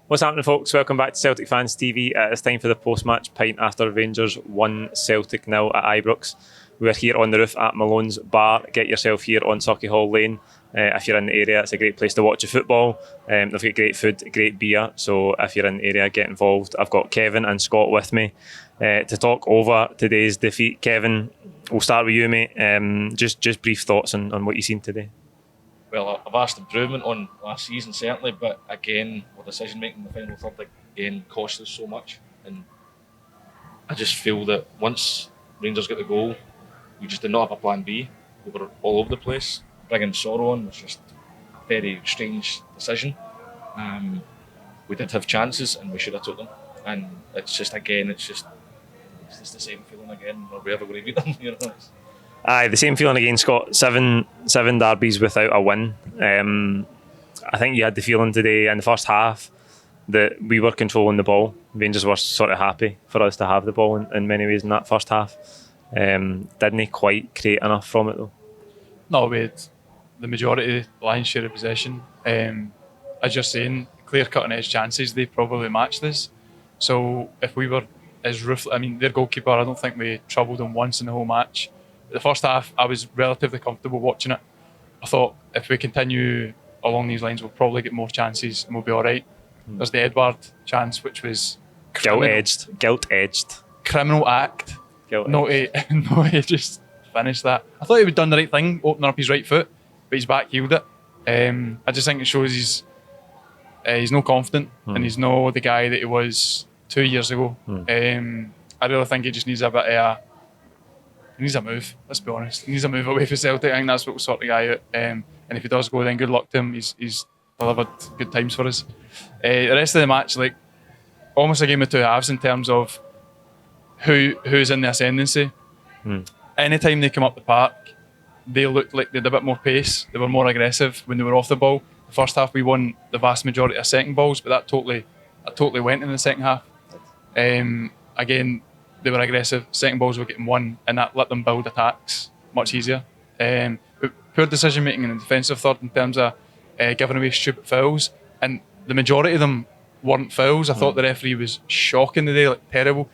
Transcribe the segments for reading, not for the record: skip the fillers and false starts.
What's happening, folks? Welcome back to Celtic Fans TV. It's time for the post-match pint after Rangers 1 Celtic 0 at Ibrox. We're here on the roof at Malone's Bar. Get yourself here on Sauchiehall Lane. If you're in the area, it's a great place to watch the football. They've got great food, great beer. So if you're in the area, get involved. I've got Kevin and Scott with me to talk over today's defeat. Kevin, we'll start with you, mate. Just brief thoughts on what you've seen today. Well, I've asked improvement on last season, certainly, but again, our decision making in the final third again cost us so much. And I just feel that once Rangers got the goal, we just did not have a plan B. We were all over the place. Bringing Sorrow on was just a very strange decision. We did have chances and we should have took them. And it's just the same feeling again. Are we ever going to beat them? You know. Aye, the same feeling again, Scott. Seven derbies without a win. I think you had the feeling today in the first half that we were controlling the ball. Rangers were sort of happy for us to have the ball in many ways in that first half. Didn't quite create enough from it though. No, we had the majority, the lion's share of possession. As you're saying, clear cutting edge chances, they probably matched this. So if we were as ruthless, their goalkeeper, I don't think we troubled him once in the whole match. The first half, I was relatively comfortable watching it. I thought if we continue along these lines, we'll probably get more chances and we'll be all right. There's the Edward chance, which was guilt-edged. Criminal act. No to just finish that. I thought he had done the right thing, opening up his right foot, but he's back heeled it. I just think it shows he's no confident and he's no the guy that he was 2 years ago. I really think he just needs a bit of he needs a move, let's be honest. He needs a move away from Celtic. I think that's what will sort the guy out. And if he does go, then good luck to him. He's delivered good times for us. The rest of the match, almost a game of two halves in terms of who's in the ascendancy. Anytime they come up the park, they looked like they had a bit more pace. They were more aggressive when they were off the ball. The first half we won the vast majority of second balls, but that totally went in the second half. Again, they were aggressive. Second balls were getting won, and that let them build attacks much easier. But poor decision making in the defensive third in terms of giving away stupid fouls, and the majority of them weren't fouls. I thought the referee was shocking today, terrible.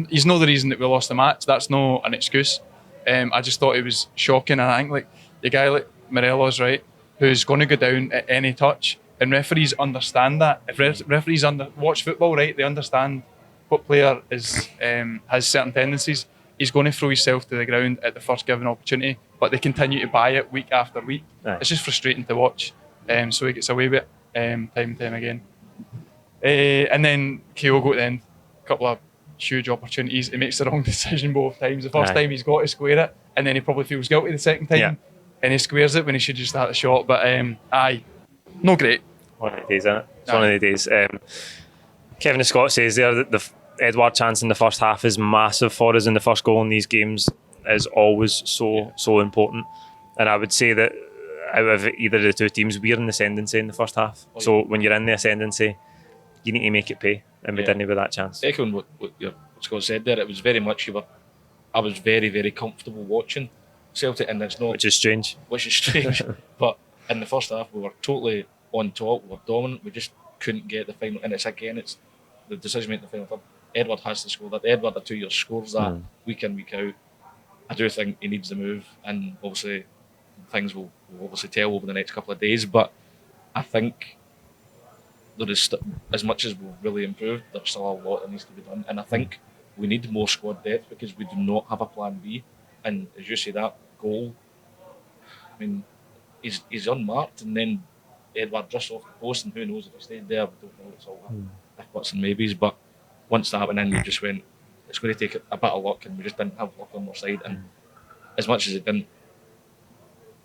He's not the reason that we lost the match. That's not an excuse. I just thought it was shocking, and I think the guy like Morelos, right, who's going to go down at any touch, and referees understand that. If referees watch football, right, they understand what player has certain tendencies. He's going to throw himself to the ground at the first given opportunity, but they continue to buy it week after week. Aye. It's just frustrating to watch. So he gets away with it time and time again. And then Kyogo at the end, a couple of huge opportunities. He makes the wrong decision both times. The first time he's got to square it, and then he probably feels guilty the second time, and he squares it when he should just start the shot. But no great. One of the days, isn't it? It's one of the days. Kevin and Scott says there that the Edward chance in the first half is massive for us, and the first goal in these games is always so important. And I would say that out of either of the two teams, we're in the ascendancy in the first half. So when you're in the ascendancy, you need to make it pay, and we didn't with that chance. Echoing what Scott said there, it was very much I was very, very comfortable watching Celtic, and it's not, which is strange. But in the first half, we were totally on top. We were dominant. We just couldn't get the final, and it's the decision making the final third. Edward has to score that. Edward, at 2 years, scores that week in, week out. I do think he needs the move, and obviously things will obviously tell over the next couple of days. But I think there is as much as we've really improved, there's still a lot that needs to be done, and I think we need more squad depth because we do not have a plan B. And as you say, that goal, he's unmarked, and then Edward just off the post, and who knows if he stayed there. We don't know. It's all if buts and maybes. But once that went in, we just went, it's going to take a bit of luck, and we just didn't have luck on our side. And as much as it didn't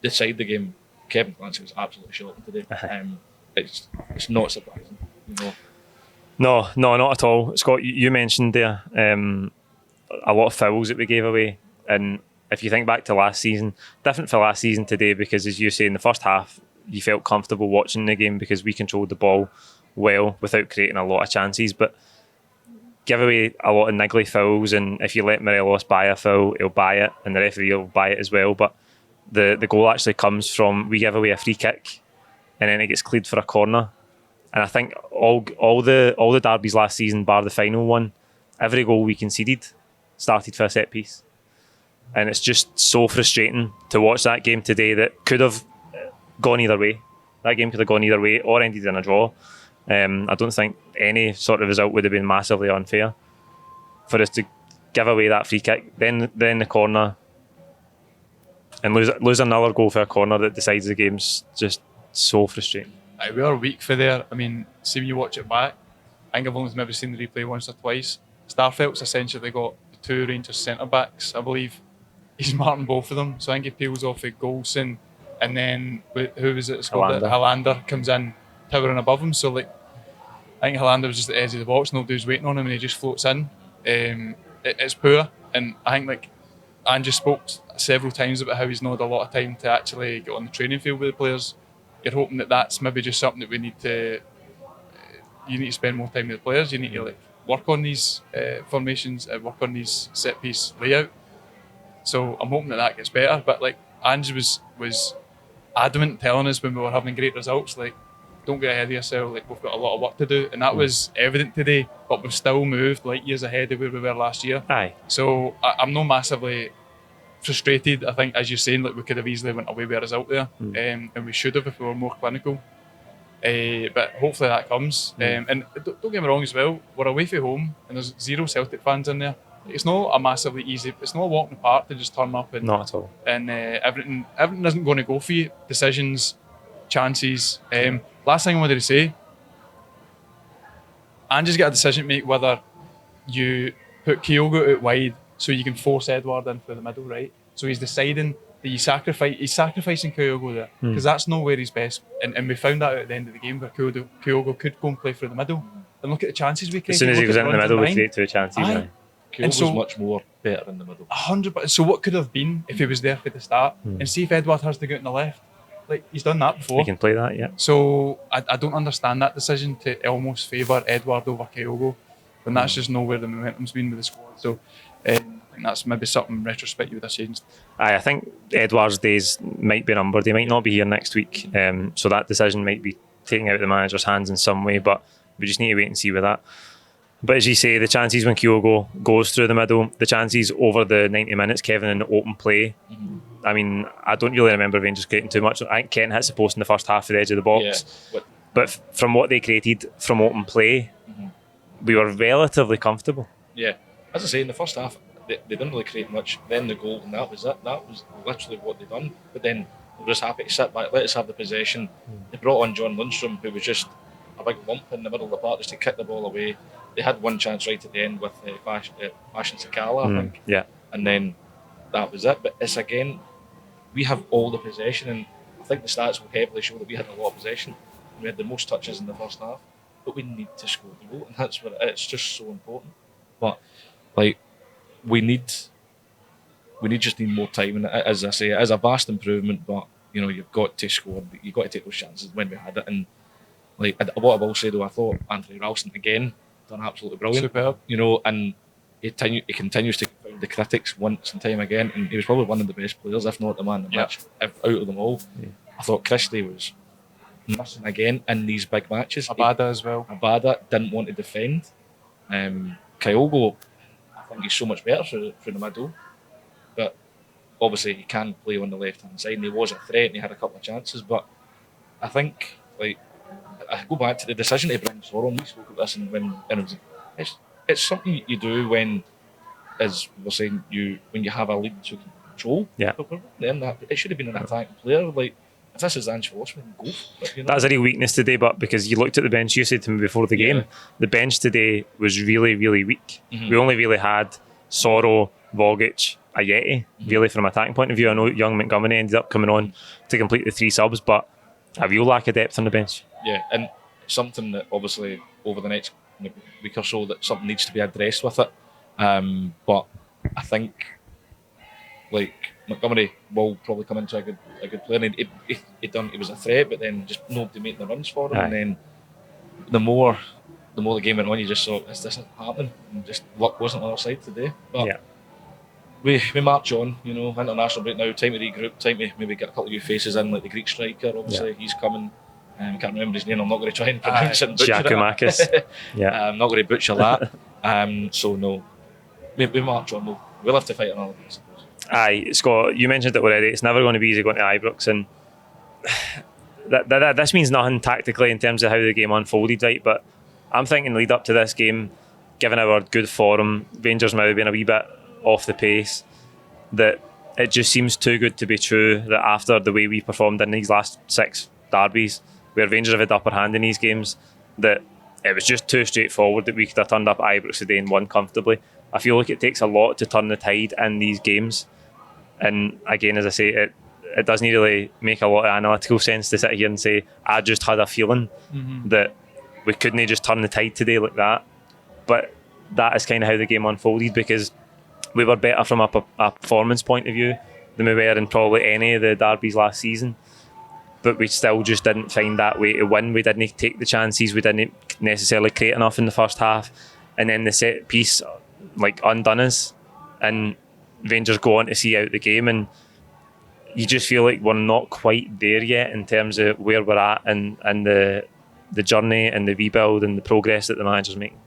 decide the game, Kevin Clancy was absolutely shocking today. It's not surprising, No, not at all. Scott, you mentioned there a lot of fouls that we gave away, and if you think back to last season, different for last season today, because as you say, in the first half you felt comfortable watching the game because we controlled the ball well without creating a lot of chances, but give away a lot of niggly fouls, and if you let Morelos buy a foul, he'll buy it, and the referee will buy it as well. But the goal actually comes from, we give away a free kick and then it gets cleared for a corner, And I think all the derbies last season, bar the final one, every goal we conceded started for a set piece. And it's just so frustrating to watch that game today that could have gone either way. That game could have gone either way or ended in a draw. I don't think any sort of result would have been massively unfair for us to give away that free kick, then the corner, and lose another goal for a corner that decides the game's just so frustrating. We are weak for there. I mean, see when you watch it back, I think I've only maybe seen the replay once or twice. Starfelt's essentially got the two Rangers centre backs, I believe. He's marking both of them, so I think he peels off at Goldson, and then who was it? Hollander comes in towering above him. So like, I think Hollander was just at the edge of the box, no dude's waiting on him, and he just floats in. It's poor, and I think like Ange spoke several times about how he's not had a lot of time to actually get on the training field with the players. You're hoping that that's maybe just something that we need to. You need to spend more time with the players. You need to like work on these formations, work on these set piece layout. So I'm hoping that gets better. But like Ange was adamant telling us when we were having great results, like don't get ahead of yourself. Like we've got a lot of work to do, and that was evident today. But we've still moved light years ahead of where we were last year. Aye. So I'm not massively frustrated. I think, as you're saying, like we could have easily went away with a result there, and we should have if we were more clinical. But hopefully that comes. And don't get me wrong as well, we're away from home, and there's 0 Celtic fans in there. It's not a massively easy. It's not a walk in the park to just turn up and not at all. And everything isn't going to go for you. Decisions, chances. Last thing I wanted to say, Ange's got a decision to make whether you put Kyogo out wide so you can force Edouard in through the middle, right? So he's deciding that he's sacrificing Kyogo there because that's not where he's best. And we found that out at the end of the game where Kyogo could go and play through the middle. And look at the chances we created. As soon as he was in the middle, we created 2 chances. Kyogo's much more better in the middle. 100%. So what could have been if he was there for the start? And see if Edouard has to go out on the left. Like he's done that before. He can play that, yeah. So I don't understand that decision to almost favour Edouard over Kyogo, and that's just not where the momentum's been with the squad. So I think that's maybe something in retrospect you would have changed. I think Edouard's days might be numbered. He might not be here next week, so that decision might be taking out the manager's hands in some way. But we just need to wait and see with that. But as you say, the chances when Kyogo goes through the middle, the chances over the 90 minutes, Kevin in open play. I mean, I don't really remember Rangers creating too much. I think Kent hits the post in the first half of the edge of the box. Yeah, but from what they created from open play, we were relatively comfortable. Yeah. As I say, in the first half, they didn't really create much. Then the goal, and that was it. That was literally what they done. But then they were just happy to sit back, let us have the possession. They brought on John Lundstrom, who was just a big lump in the middle of the park just to kick the ball away. They had one chance right at the end with Fashion Sakala, I think. Yeah. And then that was it. But it's again, we have all the possession, and I think the stats will heavily show that we had a lot of possession. We had the most touches in the first half, but we need to score the goal, and that's what it's just so important. But like we just need more time, and as I say, it is a vast improvement. But you know, you've got to score, you've got to take those chances when we had it. And like what I will say though, I thought Anthony Ralston again done absolutely brilliant. Superb. You know, and he continues to confound the critics once and time again, and he was probably one of the best players, if not the man of the match, out of them all. I thought Christie was missing again in these big matches. Abada as well. Abada didn't want to defend. Kyogo, I think he's so much better through the middle, but obviously he can play on the left hand side, and he was a threat and he had a couple of chances. But I think, like, I go back to the decision to bring Sorum. We spoke about this, and it's something you do when, as we're saying, when you have a lead to control. Yeah. But then it should have been an attacking player. Like, if this is Ange philosophy, then go for it. You know? That's a real weakness today, but because you looked at the bench, you said to me before the game, the bench today was really, really weak. We only really had Soro, Vogic, Ayeti, really from an attacking point of view. I know young Montgomery ended up coming on to complete the 3 subs, but a real lack of depth on the bench. Yeah, and something that obviously over the next week or so that something needs to be addressed with it. But I think like Montgomery will probably come into a good player. And he was a threat, but then just nobody making the runs for him. Aye. And then the more the game went on, you just thought this isn't happening, and just luck wasn't on our side today. But we march on, you know, international break now, time to regroup, time to maybe get a couple of new faces in, like the Greek striker, obviously he's coming. I can't remember his name. I'm not going to try and pronounce it and butcher Giacomakis. it. Yeah. I'm not going to butcher that. So no, we march on. We'll have to fight another day, I suppose. Aye, Scott, you mentioned it already. It's never going to be easy going to Ibrox, and this means nothing tactically in terms of how the game unfolded, right? But I'm thinking lead up to this game, given our good form, Rangers might have been a wee bit off the pace, that it just seems too good to be true that after the way we performed in these last 6 derbies, where Rangers have had the upper hand in these games, that it was just too straightforward that we could have turned up at Ibrox today and won comfortably. I feel like it takes a lot to turn the tide in these games. And again, as I say, it doesn't really make a lot of analytical sense to sit here and say, I just had a feeling that we couldn't just turn the tide today like that. But that is kind of how the game unfolded, because we were better from a performance point of view than we were in probably any of the derbies last season. But we still just didn't find that way to win. We didn't take the chances. We didn't necessarily create enough in the first half. And then the set piece undone us. And Rangers go on to see out the game. And you just feel like we're not quite there yet in terms of where we're at and the journey and the rebuild and the progress that the manager's making.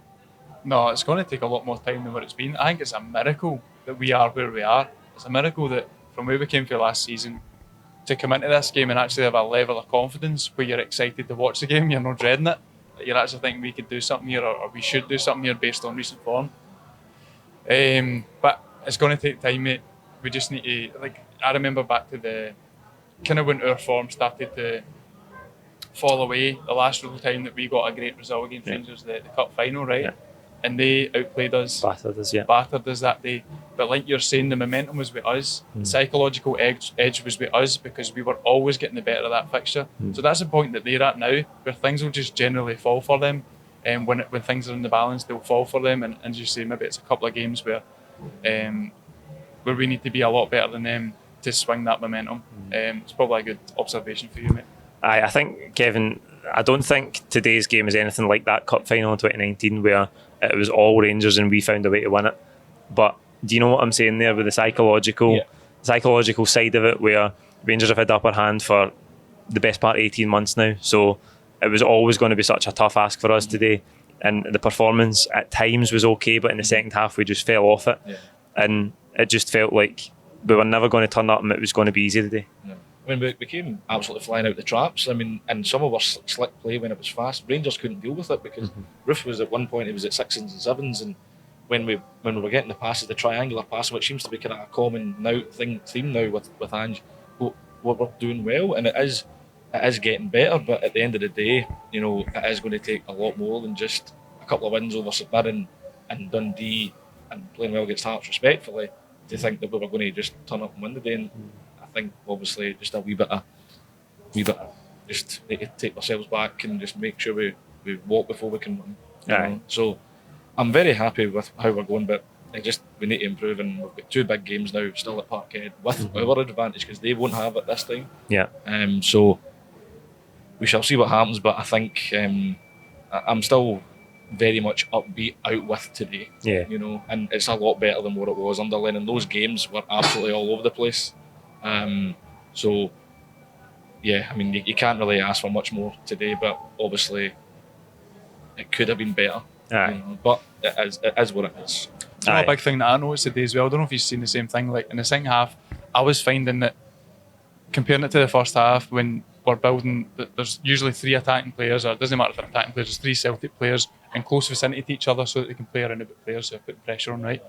No, it's going to take a lot more time than what it's been. I think it's a miracle that we are where we are. It's a miracle that from where we came from last season to come into this game and actually have a level of confidence where you're excited to watch the game, you're not dreading it. You're actually thinking we could do something here or we should do something here based on recent form. But it's going to take time, mate. We just need to, I remember back to the kind of when our form started to fall away, the last real time that we got a great result against Rangers, the cup final, right? Yeah. And they outplayed us. Battered us, yeah. Battered us that day. But like you're saying, the momentum was with us. The psychological edge was with us because we were always getting the better of that fixture. So that's the point that they're at now, where things will just generally fall for them. And when things are in the balance, they'll fall for them. And as you say, maybe it's a couple of games where we need to be a lot better than them to swing that momentum. It's probably a good observation for you, mate. I think, Kevin, I don't think today's game is anything like that cup final in 2019 where it was all Rangers and we found a way to win it. But do you know what I'm saying there with the psychological side of it, where Rangers have had the upper hand for the best part of 18 months now, so it was always going to be such a tough ask for us today, and the performance at times was okay, but in the second half we just fell off it, and it just felt like we were never going to turn up and it was going to be easy today. I mean, we came absolutely flying out the traps. I mean, and some of our slick play when it was fast, Rangers couldn't deal with it because Roof was at one point, he was at 6s and 7s, and when we were getting the passes, the triangular pass, which seems to be kind of a common theme now with Ange, we're doing well, and it is getting better. But at the end of the day, you know, it is going to take a lot more than just a couple of wins over St Mirren and Dundee and playing well against Hearts respectfully to think that we were going to just turn up and win the day. And I think obviously just a wee bit just need to take ourselves back and just make sure we walk before we can run. Aye. So I'm very happy with how we're going, but we need to improve, and we've got 2 big games now still at Parkhead with our advantage because they won't have it this time. Yeah. So we shall see what happens, but I think I'm still very much upbeat out with today. Yeah. You know, and it's a lot better than what it was under Lennon. Those games were absolutely all over the place. So yeah, I mean, you can't really ask for much more today, but obviously it could have been better. Aye. You know, but it is what it is. You know, a big thing that I noticed today as well, I don't know if you've seen the same thing, like in the second half, I was finding that comparing it to the first half, when we're building, there's usually 3 attacking players, or it doesn't matter if they're attacking players, there's 3 Celtic players in close vicinity to each other so that they can play around about players who are putting pressure on, right?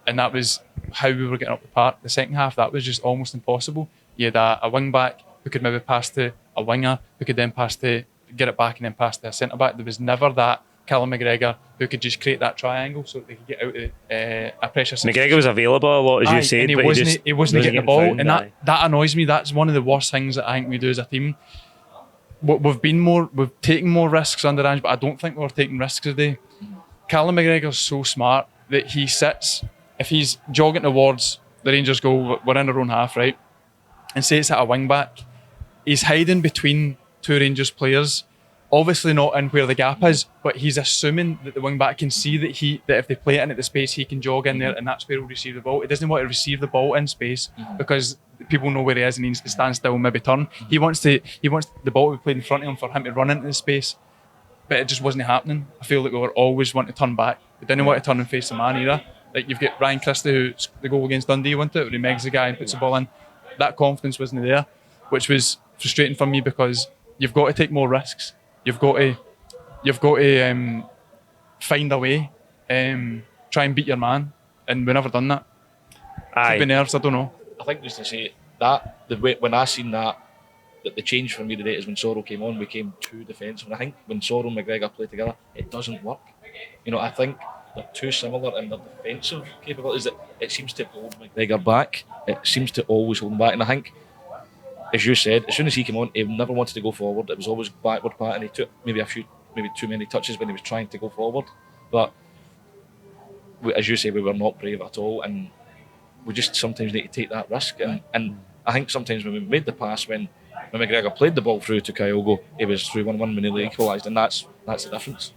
And that was how we were getting up the park. The second half, that was just almost impossible. You had a wing back who could maybe pass to a winger, who could then pass to, get it back and then pass to a centre back. There was never that Callum McGregor who could just create that triangle so that they could get out of a pressure situation. McGregor was available a lot, as you said, and he wasn't getting the ball, found, and that annoys me. That's one of the worst things that I think we do as a team. We've taken more risks under Ange, but I don't think we're taking risks today. Callum McGregor's so smart that he sits, if he's jogging towards the Rangers goal, we're in our own half, right? And say it's at a wing back, he's hiding between 2 Rangers players, obviously not in where the gap is, but he's assuming that the wing back can see that if they play it into the space, he can jog in there, and that's where he'll receive the ball. He doesn't want to receive the ball in space because people know where he is and he needs to stand still and maybe turn. He wants the ball to be played in front of him for him to run into the space, but it just wasn't happening. I feel like we were always wanting to turn back. We didn't want to turn and face the man either. Like you've got Ryan Christie, who's the goal against Dundee, wasn't it? Where he megs the guy and puts the ball in. That confidence wasn't there, which was frustrating for me because you've got to take more risks. You've got to find a way, try and beat your man, and we never done that. Could be nerves, I don't know. I think just to say that the way when I seen that the change for me today is when Sorrell came on, we came too defensive. And I think when Sorrell and McGregor play together, it doesn't work. I think they're too similar in their defensive capabilities that it seems to hold McGregor back. It seems to always hold him back, and I think, as you said, as soon as he came on, he never wanted to go forward. It was always backward pat, and he took maybe too many touches when he was trying to go forward. But as you say, we were not brave at all, and we just sometimes need to take that risk. And I think sometimes when we made the pass, when McGregor played the ball through to Kyogo, he was through 1-1 when he equalised, and that's the difference.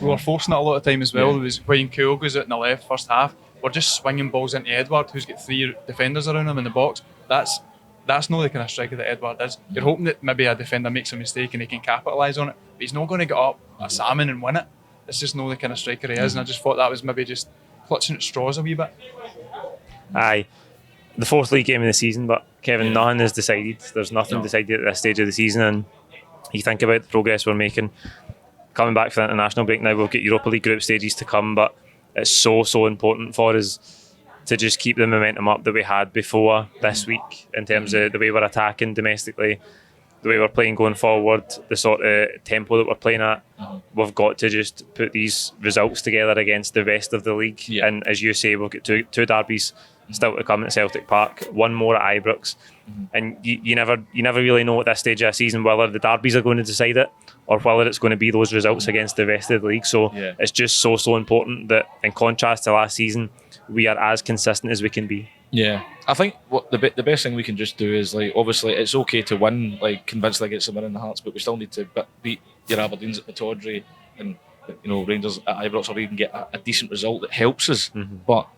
We were forcing it a lot of time as well. There was when Kyogo's out in the left first half, we're just swinging balls into Edward, who's got 3 defenders around him in the box. That's not the kind of striker that Edward is. You're hoping that maybe a defender makes a mistake and he can capitalise on it, but he's not going to get up a salmon and win it. It's just not the kind of striker he is, and I just thought that was maybe just clutching at straws a wee bit. Aye. The 4th league game of the season, but Kevin, nothing is decided. There's nothing decided at this stage of the season, and you think about the progress we're making. Coming back for the international break now, we'll get Europa League group stages to come, but it's so important for us to just keep the momentum up that we had before this week in terms of the way we're attacking domestically, the way we're playing going forward, the sort of tempo that we're playing at. We've got to just put these results together against the rest of the league. And as you say, we've got two derbies still to come at Celtic Park, one more at Ibrox. And you never really know at this stage of the season whether the derbies are going to decide it or whether it's going to be those results against the rest of the league. So it's just so important that, in contrast to last season, we are as consistent as we can be. Yeah, I think what the best thing we can just do is, like, obviously it's okay to win, like convincingly against someone in the Hearts, but we still need to beat your Aberdeens at the Tawdry and Rangers at Ibrox, or even get a decent result that helps us. But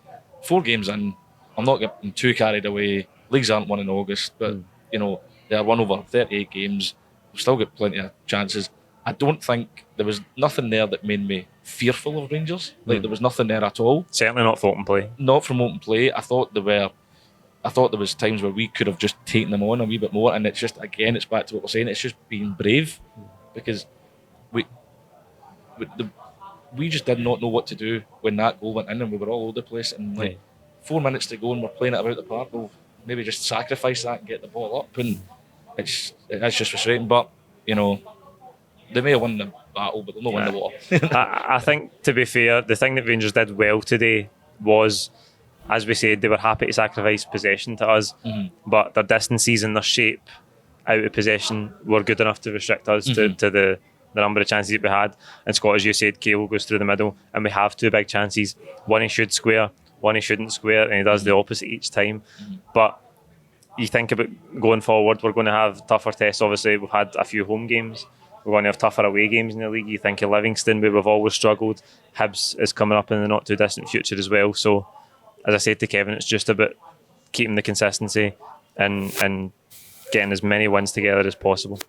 4 games in, I'm not getting too carried away. Leagues aren't won in August, but they are won over 38 games. We've still got plenty of chances. I don't think there was nothing there that made me fearful of Rangers. Like there was nothing there at all. Certainly not from open play. Not from open play. I thought there was times where we could have just taken them on a wee bit more, and it's just, again, it's back to what we're saying. It's just being brave, because we just did not know what to do when that goal went in, and we were all over the place. And 4 minutes to go, and we're playing it about the park. We'll maybe just sacrifice that and get the ball up, and it's just frustrating. But they may have won the battle, but they'll not win the war. I think, to be fair, the thing that Rangers did well today was, as we said, they were happy to sacrifice possession to us, but their distances and their shape out of possession were good enough to restrict us to the number of chances that we had. And Scott, as you said, Kale goes through the middle, and we have 2 big chances. One he should square, one he shouldn't square, and he does the opposite each time. But you think about going forward, we're going to have tougher tests. Obviously, we've had a few home games. We're going to have tougher away games in the league. You think of Livingston, where we've always struggled. Hibs is coming up in the not too distant future as well. So, as I said to Kevin, it's just about keeping the consistency and getting as many wins together as possible.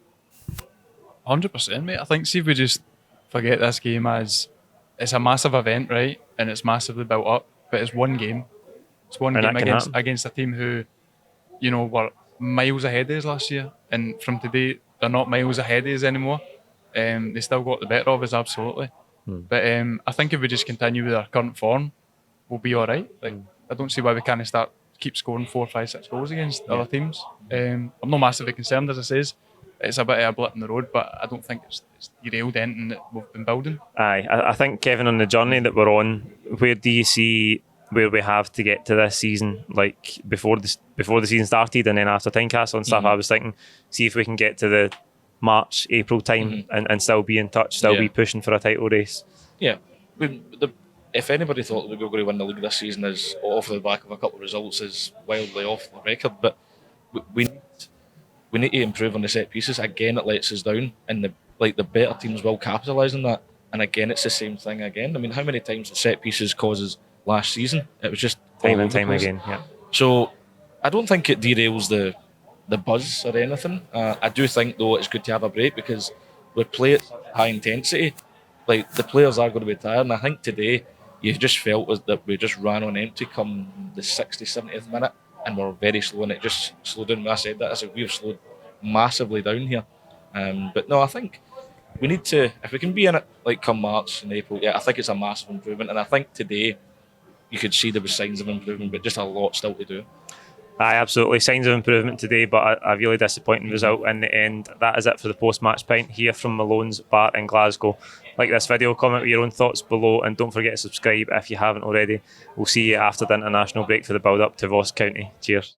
100%, mate. I think, see if we just forget this game as it's a massive event, right? And it's massively built up, but it's one game. It's one game against a team who, were miles ahead of us last year, and from today they're not miles ahead of us anymore. They still got the better of us, absolutely. But I think if we just continue with our current form, we'll be all right. Like, I don't see why we can't keep scoring 4, 5, 6 goals against other teams. I'm not massively concerned, as I says. It's a bit of a blip in the road, but I don't think it's derailed anything that we've been building. Aye, I think, Kevin, on the journey that we're on, where do you see where we have to get to this season, like before the season started, and then after Tynecastle and stuff? I was thinking, see if we can get to the March, April time and still be in touch, still be pushing for a title race. Yeah. If anybody thought that we were going to win the league this season is off the back of a couple of results, is wildly off the record. But we need to improve on the set pieces. Again, it lets us down in like the better teams will capitalise on that. And again, it's the same thing again. I mean, how many times the set pieces causes last season? It was just time and time again. Yeah. So I don't think it derails the buzz or anything. I do think though it's good to have a break because we play at high intensity. Like the players are going to be tired, and I think today you just felt that we just ran on empty come the 60th, 70th minute, and we're very slow, and it just slowed down. When I said that, I said we've slowed massively down here. But no, I think we need to, if we can be in it like come March and April, yeah, I think it's a massive improvement. And I think today you could see there were signs of improvement, but just a lot still to do. Aye, absolutely. Signs of improvement today, but a really disappointing result in the end. That is it for the post-match pint here from Malone's Bar in Glasgow. Like this video, comment with your own thoughts below, and don't forget to subscribe if you haven't already. We'll see you after the international break for the build-up to Ross County. Cheers.